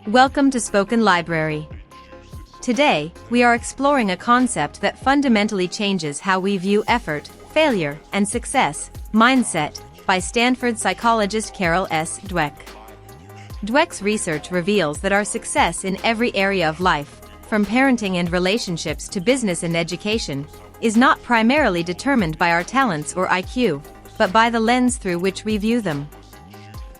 Welcome to Spoken Library. Today, we are exploring a concept that fundamentally changes how we view effort, failure, and success, mindset, by Stanford psychologist Carol S. Dweck. Dweck's research reveals that our success in every area of life, from parenting and relationships to business and education, is not primarily determined by our talents or IQ, but by the lens through which we view them.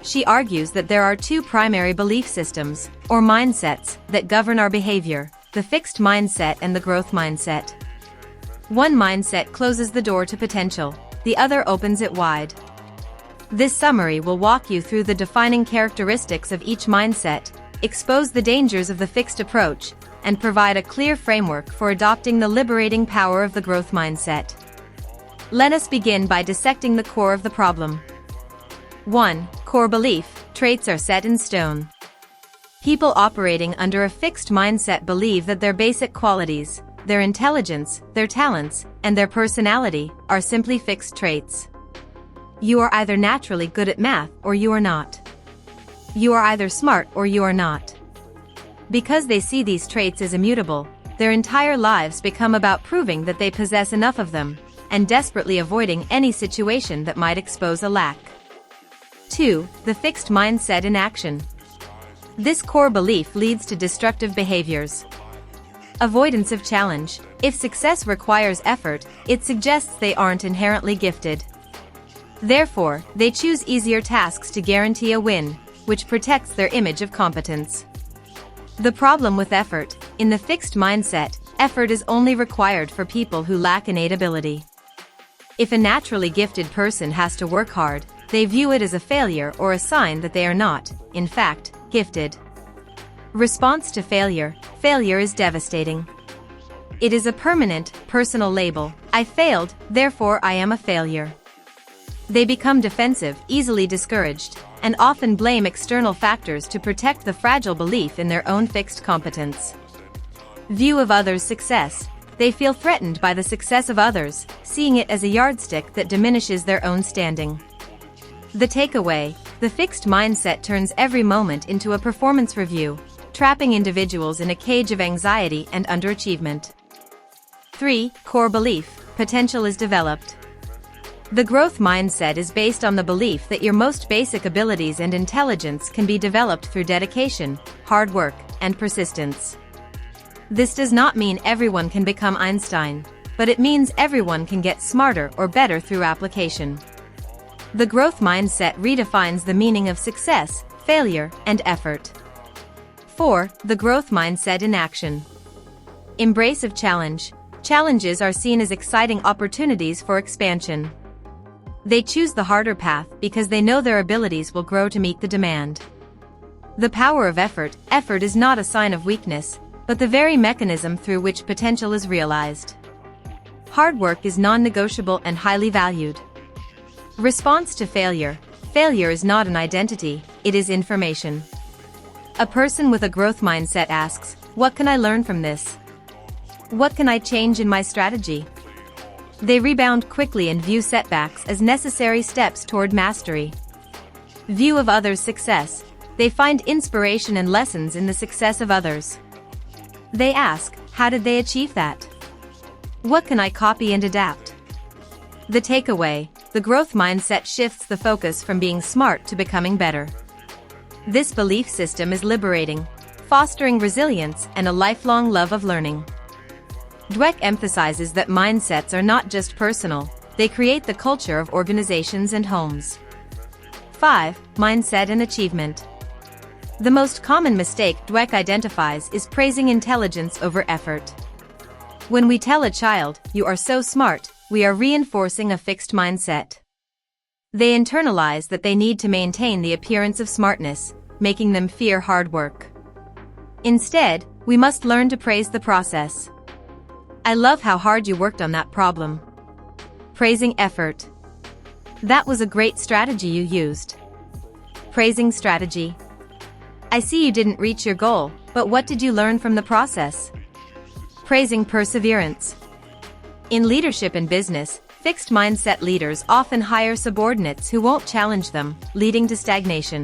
She argues that there are two primary belief systems, or mindsets, that govern our behavior: the fixed mindset and the growth mindset. One mindset closes the door to potential, the other opens it wide. This summary will walk you through the defining characteristics of each mindset, expose the dangers of the fixed approach, and provide a clear framework for adopting the liberating power of the growth mindset. Let us begin by dissecting the core of the problem. 1. Core belief: traits are set in stone. People operating under a fixed mindset believe that their basic qualities, their intelligence, their talents, and their personality, are simply fixed traits. You are either naturally good at math or you are not. You are either smart or you are not. Because they see these traits as immutable, their entire lives become about proving that they possess enough of them, and desperately avoiding any situation that might expose a lack. 2. The fixed mindset in action. This core belief leads to destructive behaviors. Avoidance of challenge: if success requires effort, it suggests they aren't inherently gifted. Therefore, they choose easier tasks to guarantee a win, which protects their image of competence. The problem with effort: in the fixed mindset, effort is only required for people who lack innate ability. If a naturally gifted person has to work hard, they view it as a failure or a sign that they are not, in fact, gifted. Response to failure: failure is devastating. It is a permanent, personal label: I failed, therefore I am a failure. They become defensive, easily discouraged, and often blame external factors to protect the fragile belief in their own fixed competence. View of others' success: they feel threatened by the success of others, seeing it as a yardstick that diminishes their own standing. The takeaway: the fixed mindset turns every moment into a performance review, trapping individuals in a cage of anxiety and underachievement. 3. Core belief: potential is developed. The growth mindset is based on the belief that your most basic abilities and intelligence can be developed through dedication, hard work, and persistence. This does not mean everyone can become Einstein, but it means everyone can get smarter or better through application. The growth mindset redefines the meaning of success, failure, and effort. 4. The growth mindset in action. Embrace of challenge: challenges are seen as exciting opportunities for expansion. They choose the harder path because they know their abilities will grow to meet the demand. The power of effort: effort is not a sign of weakness, but the very mechanism through which potential is realized. Hard work is non-negotiable and highly valued. Response to failure: failure is not an identity, it is information. A person with a growth mindset asks, what can I learn from this? What can I change in my strategy? They rebound quickly and view setbacks as necessary steps toward mastery. View of others' success: they find inspiration and lessons in the success of others. They ask, how did they achieve that? What can I copy and adapt? The takeaway: the growth mindset shifts the focus from being smart to becoming better. This belief system is liberating, fostering resilience and a lifelong love of learning. Dweck emphasizes that mindsets are not just personal, they create the culture of organizations and homes. 5. Mindset and achievement. The most common mistake Dweck identifies is praising intelligence over effort. When we tell a child, "You are so smart," we are reinforcing a fixed mindset. They internalize that they need to maintain the appearance of smartness, making them fear hard work. Instead, we must learn to praise the process. I love how hard you worked on that problem. Praising effort: that was a great strategy you used. Praising strategy: I see you didn't reach your goal, but what did you learn from the process? Praising perseverance: in leadership and business, fixed mindset leaders often hire subordinates who won't challenge them, leading to stagnation.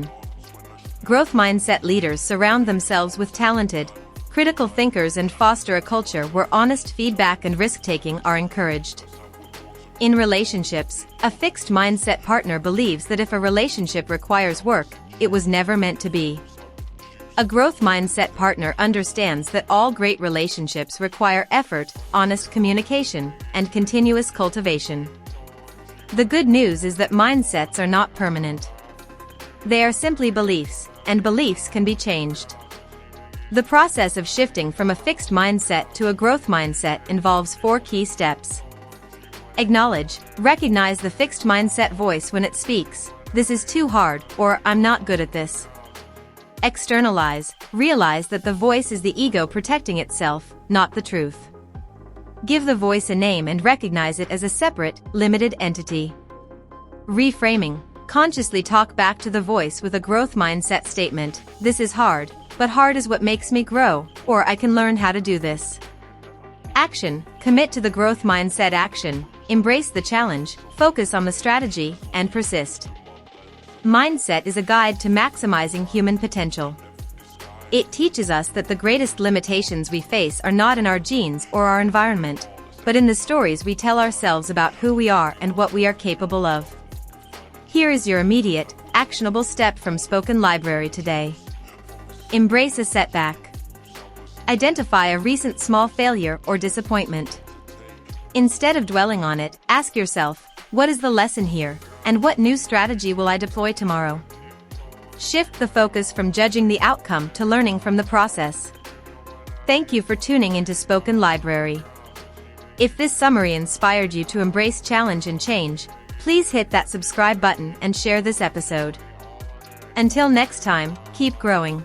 Growth mindset leaders surround themselves with talented, critical thinkers and foster a culture where honest feedback and risk-taking are encouraged. In relationships, a fixed mindset partner believes that if a relationship requires work, it was never meant to be. A growth mindset partner understands that all great relationships require effort, honest communication, and continuous cultivation. The good news is that mindsets are not permanent. They are simply beliefs, and beliefs can be changed. The process of shifting from a fixed mindset to a growth mindset involves 4 key steps. Acknowledge, recognize the fixed mindset voice when it speaks, "This is too hard," or "I'm not good at this." Externalize, realize that the voice is the ego protecting itself, not the truth. Give the voice a name and recognize it as a separate, limited entity. Reframing, consciously talk back to the voice with a growth mindset statement, "This is hard, but hard is what makes me grow," or "I can learn how to do this." Action, commit to the growth mindset action, embrace the challenge, focus on the strategy, and persist. Mindset is a guide to maximizing human potential. It teaches us that the greatest limitations we face are not in our genes or our environment, but in the stories we tell ourselves about who we are and what we are capable of. Here is your immediate, actionable step from Spoken Library today. Embrace a setback. Identify a recent small failure or disappointment. Instead of dwelling on it, ask yourself, what is the lesson here, and what new strategy will I deploy tomorrow? Shift the focus from judging the outcome to learning from the process. Thank you for tuning into Spoken Library. If this summary inspired you to embrace challenge and change, please hit that subscribe button and share this episode. Until next time, keep growing.